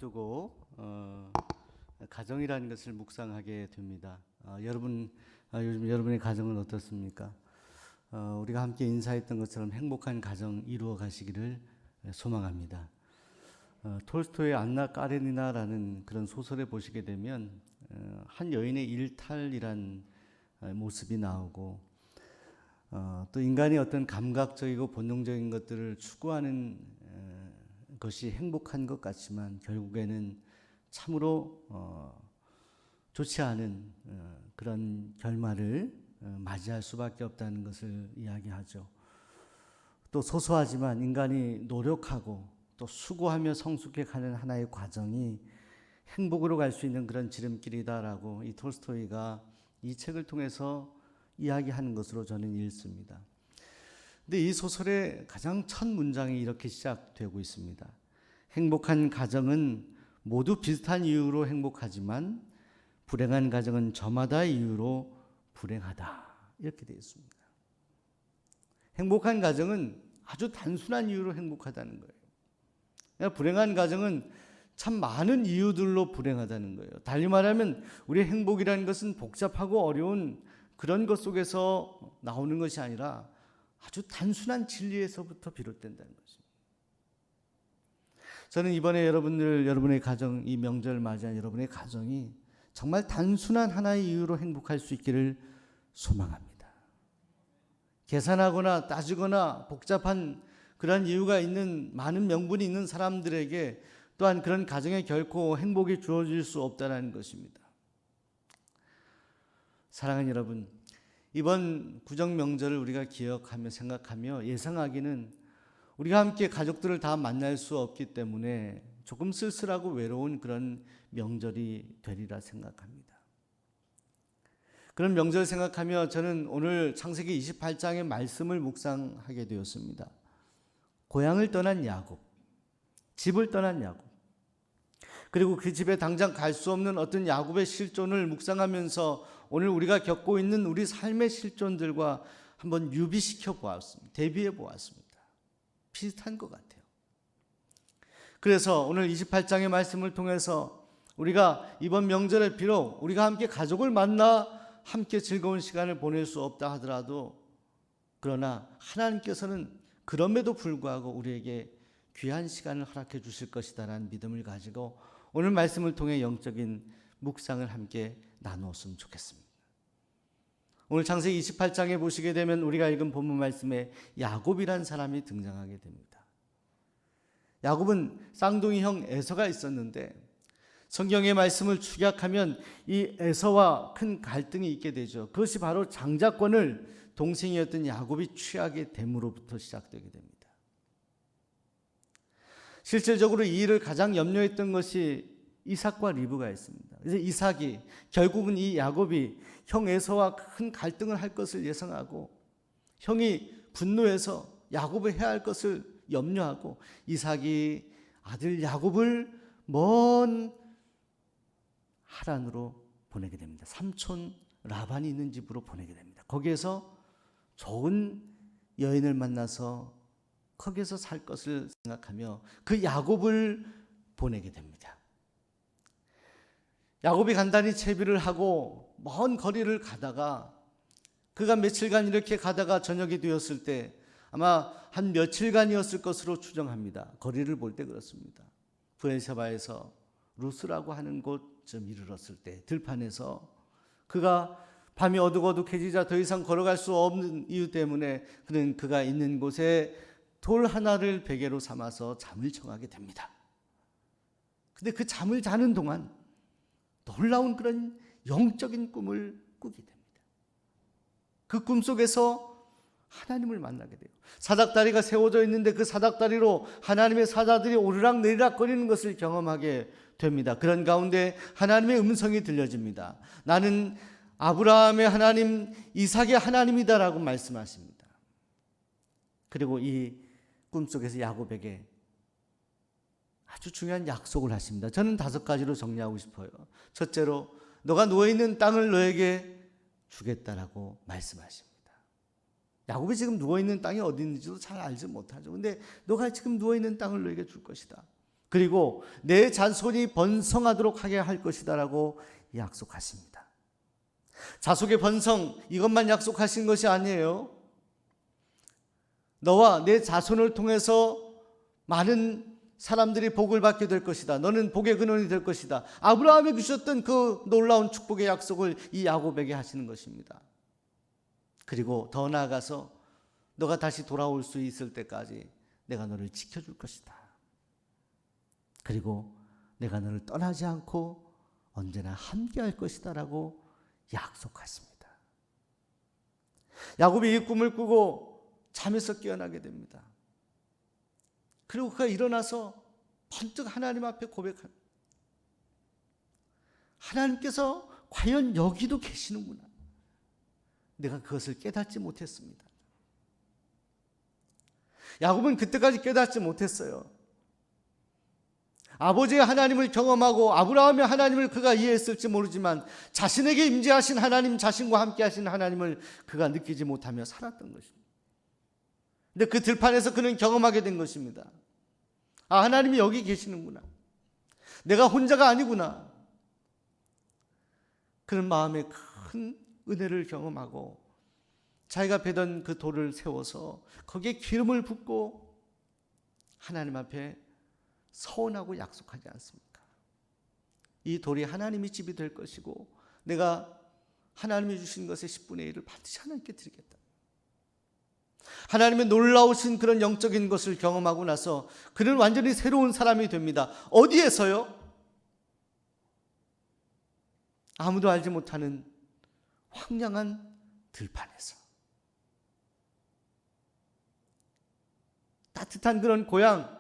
앞두고 가정이라는 것을 묵상하게 됩니다. 여러분 요즘 여러분의 가정은 어떻습니까? 우리가 함께 인사했던 것처럼 행복한 가정 이루어 가시기를 소망합니다. 톨스토이의 안나 까레니나라는 그런 소설에 보시게 되면 한 여인의 일탈이란 모습이 나오고 또 인간이 어떤 감각적이고 본능적인 것들을 추구하는 것이 행복한 것 같지만 결국에는 참으로 좋지 않은 그런 결말을 맞이할 수밖에 없다는 것을 이야기하죠. 또 소소하지만 인간이 노력하고 또 수고하며 성숙해 가는 하나의 과정이 행복으로 갈 수 있는 그런 지름길이다라고 이 톨스토이가 이 책을 통해서 이야기하는 것으로 저는 읽습니다. 근데 이 소설의 가장 첫 문장이 이렇게 시작되고 있습니다. 행복한 가정은 모두 비슷한 이유로 행복하지만 불행한 가정은 저마다 이유로 불행하다. 이렇게 되어 있습니다. 행복한 가정은 아주 단순한 이유로 행복하다는 거예요. 불행한 가정은 참 많은 이유들로 불행하다는 거예요. 달리 말하면 우리의 행복이라는 것은 복잡하고 어려운 그런 것 속에서 나오는 것이 아니라 아주 단순한 진리에서부터 비롯된다는 것입니다. 저는 이번에 여러분의 가정, 이 명절 맞이한 여러분의 가정이 정말 단순한 하나의 이유로 행복할 수 있기를 소망합니다. 계산하거나 따지거나 복잡한 그런 이유가 있는 많은 명분이 있는 사람들에게 또한 그런 가정에 결코 행복이 주어질 수 없다는 것입니다. 사랑하는 여러분, 이번 구정 명절을 우리가 기억하며 생각하며 예상하기는 우리가 함께 가족들을 다 만날 수 없기 때문에 조금 쓸쓸하고 외로운 그런 명절이 되리라 생각합니다. 그런 명절 생각하며 저는 오늘 창세기 28장의 말씀을 묵상하게 되었습니다. 고향을 떠난 야곱, 집을 떠난 야곱, 그리고 그 집에 당장 갈 수 없는 어떤 야곱의 실존을 묵상하면서 오늘 우리가 겪고 있는 우리 삶의 실존들과 한번 유비시켜 보았습니다. 대비해 보았습니다. 비슷한 것 같아요. 그래서 오늘 28장의 말씀을 통해서 우리가 이번 명절에 비록 우리가 함께 가족을 만나 함께 즐거운 시간을 보낼 수 없다 하더라도 그러나 하나님께서는 그럼에도 불구하고 우리에게 귀한 시간을 허락해 주실 것이다라는 믿음을 가지고 오늘 말씀을 통해 영적인 묵상을 함께 나누었으면 좋겠습니다. 오늘 창세기 28장에 보시게 되면 우리가 읽은 본문 말씀에 야곱이란 사람이 등장하게 됩니다. 야곱은 쌍둥이 형 에서가 있었는데 성경의 말씀을 축약하면 이 에서와 큰 갈등이 있게 되죠. 그것이 바로 장자권을 동생이었던 야곱이 취하게 됨으로부터 시작되게 됩니다. 실질적으로 이 일을 가장 염려했던 것이 이삭과 리브가 있습니다. 그래서 이삭이 결국은 이 야곱이 형 에서와 큰 갈등을 할 것을 예상하고 형이 분노해서 야곱을 해야 할 것을 염려하고 이삭이 아들 야곱을 먼 하란으로 보내게 됩니다. 삼촌 라반이 있는 집으로 보내게 됩니다. 거기에서 좋은 여인을 만나서 거기에서 살 것을 생각하며 그 야곱을 보내게 됩니다. 야곱이 간단히 채비를 하고 먼 거리를 가다가 그가 며칠간 이렇게 가다가 저녁이 되었을 때 아마 한 며칠간이었을 것으로 추정합니다. 거리를 볼 때 그렇습니다. 브엘세바에서 루스라고 하는 곳쯤 이르렀을 때 들판에서 그가 밤이 어둑어둑해지자 더 이상 걸어갈 수 없는 이유 때문에 그는 그가 있는 곳에 돌 하나를 베개로 삼아서 잠을 청하게 됩니다. 근데 그 잠을 자는 동안 놀라운 그런 영적인 꿈을 꾸게 됩니다. 그 꿈 속에서 하나님을 만나게 돼요. 사닥다리가 세워져 있는데 그 사닥다리로 하나님의 사자들이 오르락 내리락 거리는 것을 경험하게 됩니다. 그런 가운데 하나님의 음성이 들려집니다. 나는 아브라함의 하나님, 이삭의 하나님이다라고 말씀하십니다. 그리고 이 꿈속에서 야곱에게 아주 중요한 약속을 하십니다. 저는 5가지로 정리하고 싶어요. 첫째로 너가 누워있는 땅을 너에게 주겠다라고 말씀하십니다. 야곱이 지금 누워있는 땅이 어디 있는지도 잘 알지 못하죠. 근데 너가 지금 누워있는 땅을 너에게 줄 것이다. 그리고 내 자손이 번성하도록 하게 할 것이다라고 약속하십니다. 자손의 번성, 이것만 약속하신 것이 아니에요. 너와 내 자손을 통해서 많은 사람들이 복을 받게 될 것이다. 너는 복의 근원이 될 것이다. 아브라함에게 주셨던 그 놀라운 축복의 약속을 이 야곱에게 하시는 것입니다. 그리고 더 나아가서 너가 다시 돌아올 수 있을 때까지 내가 너를 지켜줄 것이다. 그리고 내가 너를 떠나지 않고 언제나 함께할 것이다 라고 약속하십니다. 야곱이 이 꿈을 꾸고 잠에서 깨어나게 됩니다. 그리고 그가 일어나서 번뜩 하나님 앞에 고백합니다. 하나님께서 과연 여기도 계시는구나. 내가 그것을 깨닫지 못했습니다. 야곱은 그때까지 깨닫지 못했어요. 아버지의 하나님을 경험하고 아브라함의 하나님을 그가 이해했을지 모르지만 자신에게 임재하신 하나님, 자신과 함께 하신 하나님을 그가 느끼지 못하며 살았던 것입니다. 근데 그 들판에서 그는 경험하게 된 것입니다. 아, 하나님이 여기 계시는구나. 내가 혼자가 아니구나. 그런 마음에 큰 은혜를 경험하고 자기가 베던 그 돌을 세워서 거기에 기름을 붓고 하나님 앞에 서원하고 약속하지 않습니까? 이 돌이 하나님의 집이 될 것이고 내가 하나님이 주신 것의 10분의 1을 반드시 하나님께 드리겠다. 하나님의 놀라우신 그런 영적인 것을 경험하고 나서 그는 완전히 새로운 사람이 됩니다. 어디에서요? 아무도 알지 못하는 황량한 들판에서. 따뜻한 그런 고향,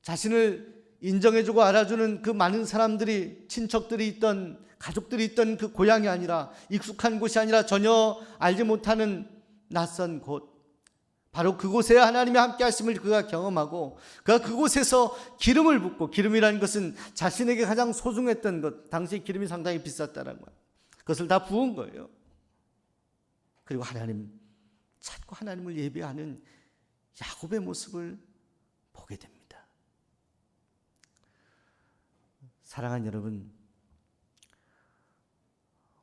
자신을 인정해주고 알아주는 그 많은 사람들이, 친척들이 있던, 가족들이 있던 그 고향이 아니라, 익숙한 곳이 아니라 전혀 알지 못하는 낯선 곳, 바로 그곳에 하나님의 함께 하심을 그가 경험하고 그가 그곳에서 기름을 붓고, 기름이라는 것은 자신에게 가장 소중했던 것, 당시 기름이 상당히 비쌌다는 거예요. 그것을 다 부은 거예요. 그리고 하나님 찾고 하나님을 예배하는 야곱의 모습을 보게 됩니다. 사랑하는 여러분,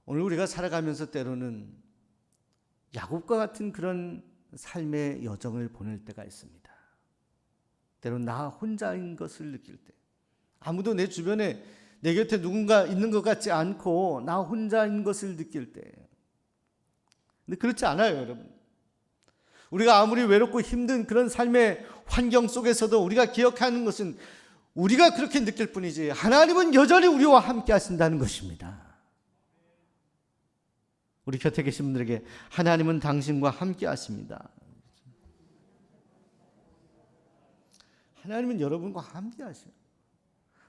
오늘 우리가 살아가면서 때로는 야곱과 같은 그런 삶의 여정을 보낼 때가 있습니다. 때로는 나 혼자인 것을 느낄 때, 아무도 내 주변에 내 곁에 누군가 있는 것 같지 않고 나 혼자인 것을 느낄 때. 근데 그렇지 않아요, 여러분. 우리가 아무리 외롭고 힘든 그런 삶의 환경 속에서도 우리가 기억하는 것은 우리가 그렇게 느낄 뿐이지 하나님은 여전히 우리와 함께 하신다는 것입니다. 우리 곁에 계신 분들에게 하나님은 당신과 함께 하십니다. 하나님은 여러분과 함께 하셔요.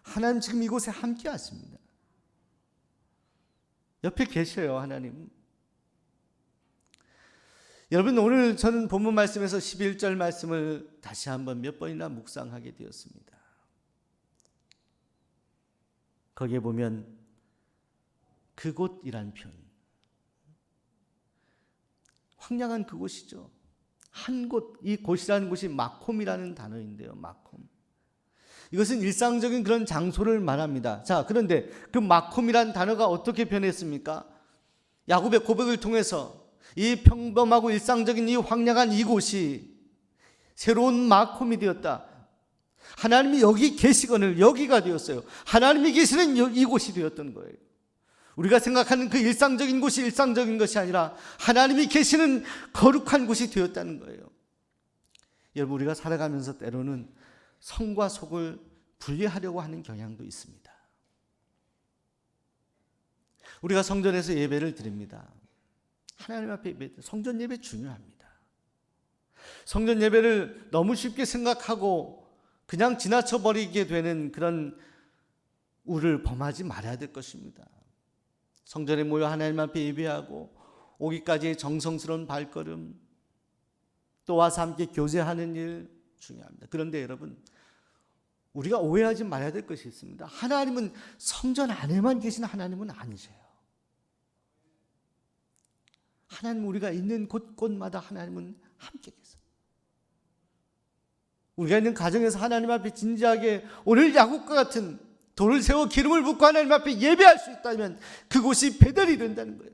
하나님 지금 이곳에 함께 하십니다. 옆에 계셔요, 하나님. 여러분, 오늘 저는 본문 말씀에서 11절 말씀을 다시 한번 몇 번이나 묵상하게 되었습니다. 거기에 보면 그곳이란 표현, 황량한 그곳이죠. 한 곳, 이 곳이라는 곳이 마콤이라는 단어인데요. 마콤. 이것은 일상적인 그런 장소를 말합니다. 자, 그런데 그 마콤이라는 단어가 어떻게 변했습니까? 야곱의 고백을 통해서 이 평범하고 일상적인 이 황량한 이곳이 새로운 마콤이 되었다. 하나님이 여기 계시거늘 여기가 되었어요. 하나님이 계시는 이곳이 되었던 거예요. 우리가 생각하는 그 일상적인 곳이 일상적인 것이 아니라 하나님이 계시는 거룩한 곳이 되었다는 거예요. 여러분, 우리가 살아가면서 때로는 성과 속을 분리하려고 하는 경향도 있습니다. 우리가 성전에서 예배를 드립니다. 하나님 앞에 예배, 성전 예배 중요합니다. 성전 예배를 너무 쉽게 생각하고 그냥 지나쳐버리게 되는 그런 우를 범하지 말아야 될 것입니다. 성전에 모여 하나님 앞에 예배하고 오기까지의 정성스러운 발걸음, 또 와서 함께 교제하는 일 중요합니다. 그런데 여러분, 우리가 오해하지 말아야 될 것이 있습니다. 하나님은 성전 안에만 계신 하나님은 아니세요. 하나님, 우리가 있는 곳곳마다 하나님은 함께 계세요. 우리가 있는 가정에서 하나님 앞에 진지하게 오늘 야곱과 같은 돌을 세워 기름을 붓고 하나님 앞에 예배할 수 있다면 그곳이 베델이 된다는 거예요.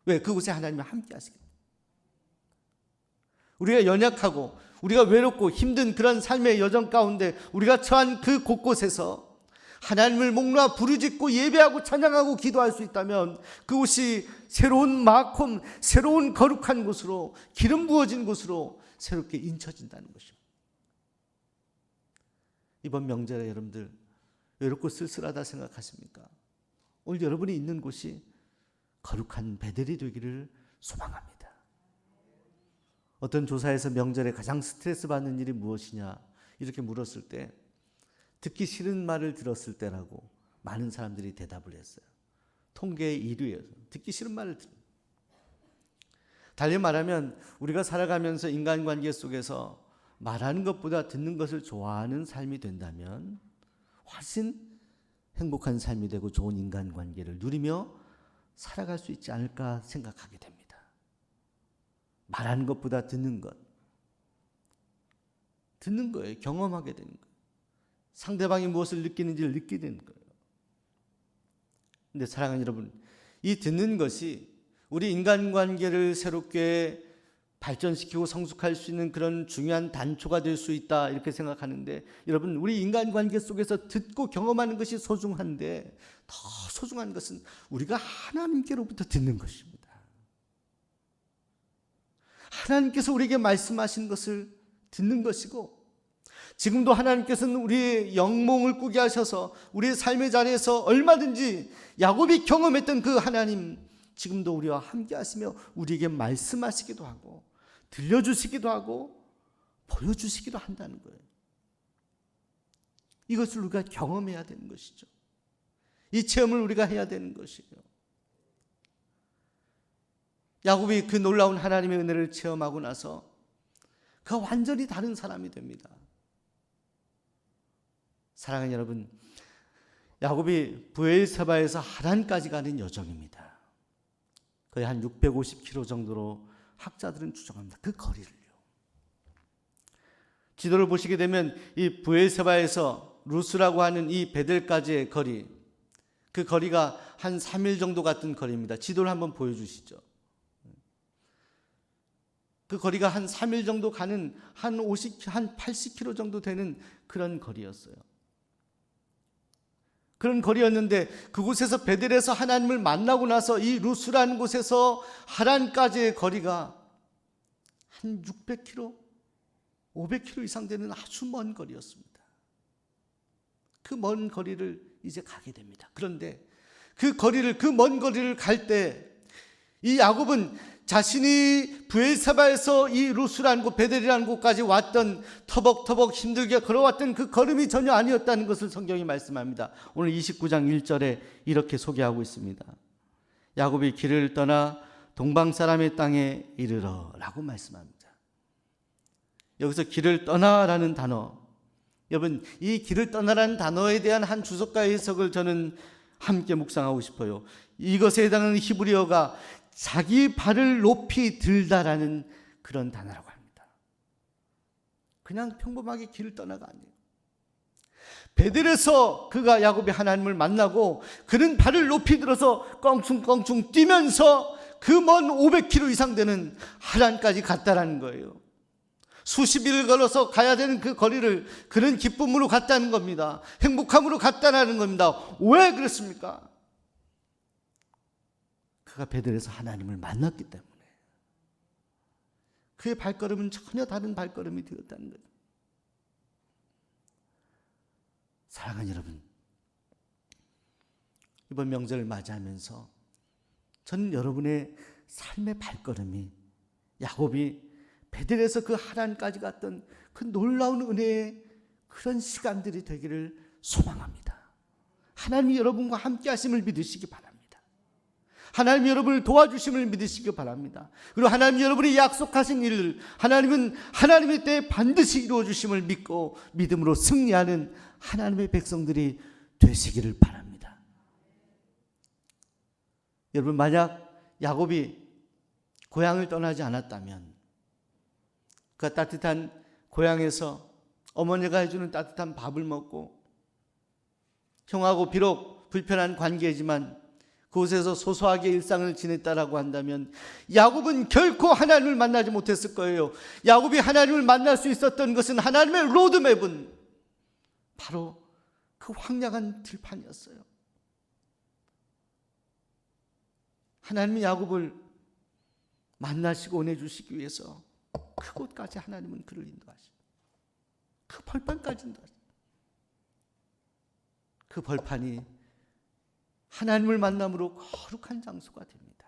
왜? 그곳에 하나님이 함께 하시기 때문에. 우리가 연약하고 우리가 외롭고 힘든 그런 삶의 여정 가운데 우리가 처한 그 곳곳에서 하나님을 목놓아 부르짖고 예배하고 찬양하고 기도할 수 있다면 그곳이 새로운 마콤, 새로운 거룩한 곳으로, 기름 부어진 곳으로 새롭게 인쳐진다는 것입니다. 이번 명절에 여러분들 외롭고 쓸쓸하다 생각하십니까? 오늘 여러분이 있는 곳이 거룩한 베델이 되기를 소망합니다. 어떤 조사에서 명절에 가장 스트레스 받는 일이 무엇이냐 이렇게 물었을 때 듣기 싫은 말을 들었을 때라고 많은 사람들이 대답을 했어요. 통계의 1위예요. 듣기 싫은 말을 듣는. 달리 말하면 우리가 살아가면서 인간관계 속에서 말하는 것보다 듣는 것을 좋아하는 삶이 된다면 훨씬 행복한 삶이 되고 좋은 인간관계를 누리며 살아갈 수 있지 않을까 생각하게 됩니다. 말하는 것보다 듣는 것. 듣는 거예요. 경험하게 되는 거예요. 상대방이 무엇을 느끼는지를 느끼게 되는 거예요. 그런데 사랑하는 여러분, 이 듣는 것이 우리 인간관계를 새롭게 발전시키고 성숙할 수 있는 그런 중요한 단초가 될 수 있다 이렇게 생각하는데 여러분 우리 인간관계 속에서 듣고 경험하는 것이 소중한데 더 소중한 것은 우리가 하나님께로부터 듣는 것입니다. 하나님께서 우리에게 말씀하신 것을 듣는 것이고 지금도 하나님께서는 우리의 영몽을 꾸게 하셔서 우리의 삶의 자리에서 얼마든지 야곱이 경험했던 그 하나님 지금도 우리와 함께 하시며 우리에게 말씀하시기도 하고 들려주시기도 하고 보여주시기도 한다는 거예요. 이것을 우리가 경험해야 되는 것이죠. 이 체험을 우리가 해야 되는 것이에요. 야곱이 그 놀라운 하나님의 은혜를 체험하고 나서 그가 완전히 다른 사람이 됩니다. 사랑하는 여러분, 야곱이 브엘세바에서 하란까지 가는 여정입니다. 거의 한 650km 정도로 학자들은 추정합니다. 그 거리를요. 지도를 보시게 되면 이 브엘세바에서 루스라고 하는 이 베델까지의 거리, 그 거리가 한 3일 정도 같은 거리입니다. 지도를 한번 보여주시죠. 그 거리가 한 3일 정도 가는 한 80km 정도 되는 그런 거리였어요. 그런 거리였는데 그곳에서 베델에서 하나님을 만나고 나서 이 루스라는 곳에서 하란까지의 거리가 한 600km, 500km 이상 되는 아주 먼 거리였습니다. 그 먼 거리를 이제 가게 됩니다. 그런데 그 먼 거리를 갈 때 이 야곱은 자신이 브엘세바에서 이 루스라는 곳, 베델이라는 곳까지 왔던 터벅터벅 힘들게 걸어왔던 그 걸음이 전혀 아니었다는 것을 성경이 말씀합니다. 오늘 29장 1절에 이렇게 소개하고 있습니다. 야곱이 길을 떠나 동방 사람의 땅에 이르러 라고 말씀합니다. 여기서 길을 떠나라는 단어, 여러분 이 길을 떠나라는 단어에 대한 한 주석가 해석을 저는 함께 묵상하고 싶어요. 이것에 해당하는 히브리어가 자기 발을 높이 들다라는 그런 단어라고 합니다. 그냥 평범하게 길을 떠나가 아니에요. 베델에서 그가 야곱이 하나님을 만나고 그는 발을 높이 들어서 껑충껑충 뛰면서 그 먼 500km 이상 되는 하란까지 갔다라는 거예요. 수십 일을 걸어서 가야 되는 그 거리를 그는 기쁨으로 갔다는 겁니다. 행복함으로 갔다는 겁니다. 왜 그랬습니까? 그가 베델에서 하나님을 만났기 때문에 그의 발걸음은 전혀 다른 발걸음이 되었다는 거예요. 사랑하는 여러분, 이번 명절을 맞이하면서 저는 여러분의 삶의 발걸음이 야곱이 베델에서 그 하란까지 갔던 그 놀라운 은혜의 그런 시간들이 되기를 소망합니다. 하나님이 여러분과 함께 하심을 믿으시기 바랍니다. 하나님이 여러분을 도와주심을 믿으시기 바랍니다. 그리고 하나님이 여러분이 약속하신 일을 하나님은 하나님의 때에 반드시 이루어 주심을 믿고 믿음으로 승리하는 하나님의 백성들이 되시기를 바랍니다. 여러분, 만약 야곱이 고향을 떠나지 않았다면, 그 따뜻한 고향에서 어머니가 해주는 따뜻한 밥을 먹고 형하고 비록 불편한 관계지만 그곳에서 소소하게 일상을 지냈다라고 한다면 야곱은 결코 하나님을 만나지 못했을 거예요. 야곱이 하나님을 만날 수 있었던 것은 하나님의 로드맵은 바로 그 황량한 들판이었어요. 하나님이 야곱을 만나시고 은혜주시기 위해서 그곳까지 하나님은 그를 인도하시고 그 벌판까지 인도하시고 그 벌판이 하나님을 만남으로 거룩한 장소가 됩니다.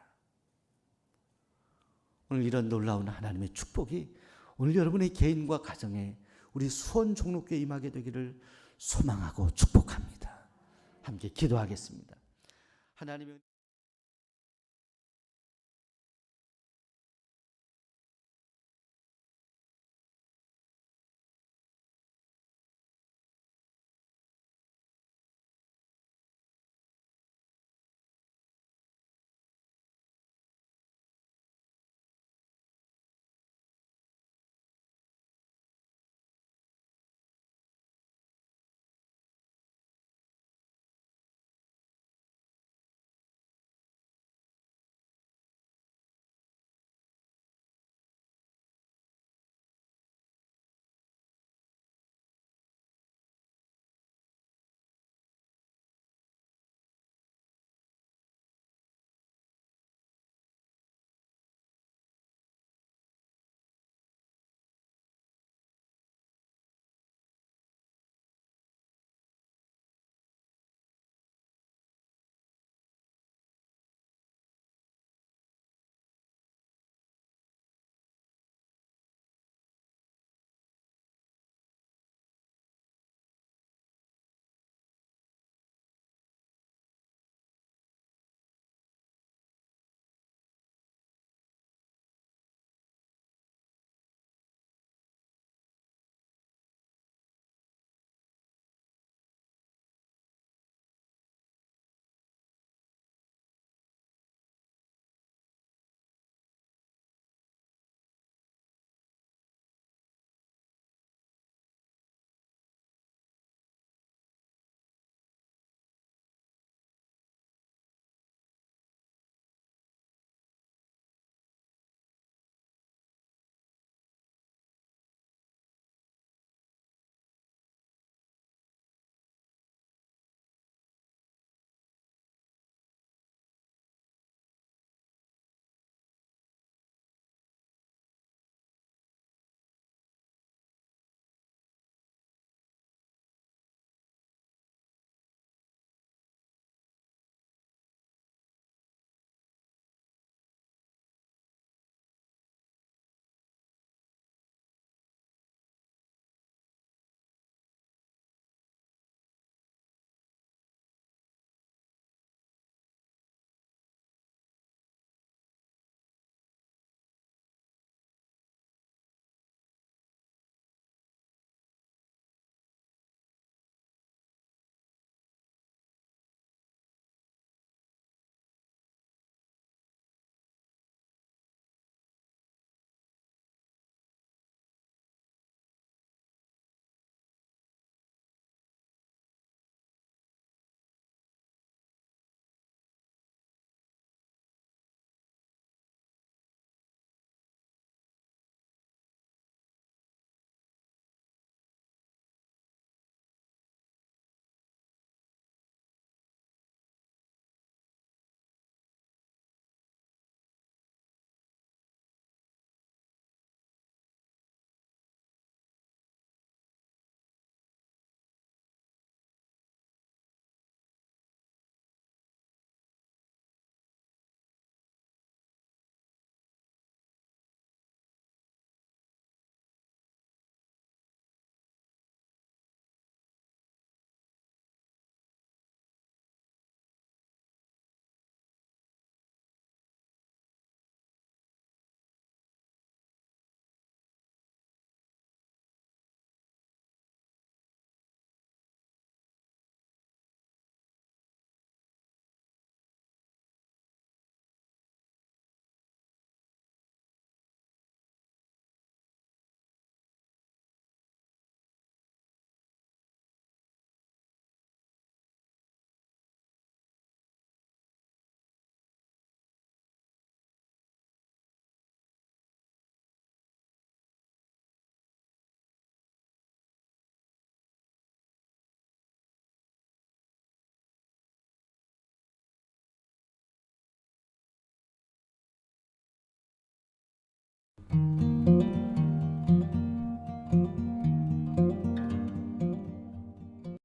오늘 이런 놀라운 하나님의 축복이 오늘 여러분의 개인과 가정에 우리 수원 종로교회 임하게 되기를 소망하고 축복합니다. 함께 기도하겠습니다. 하나님의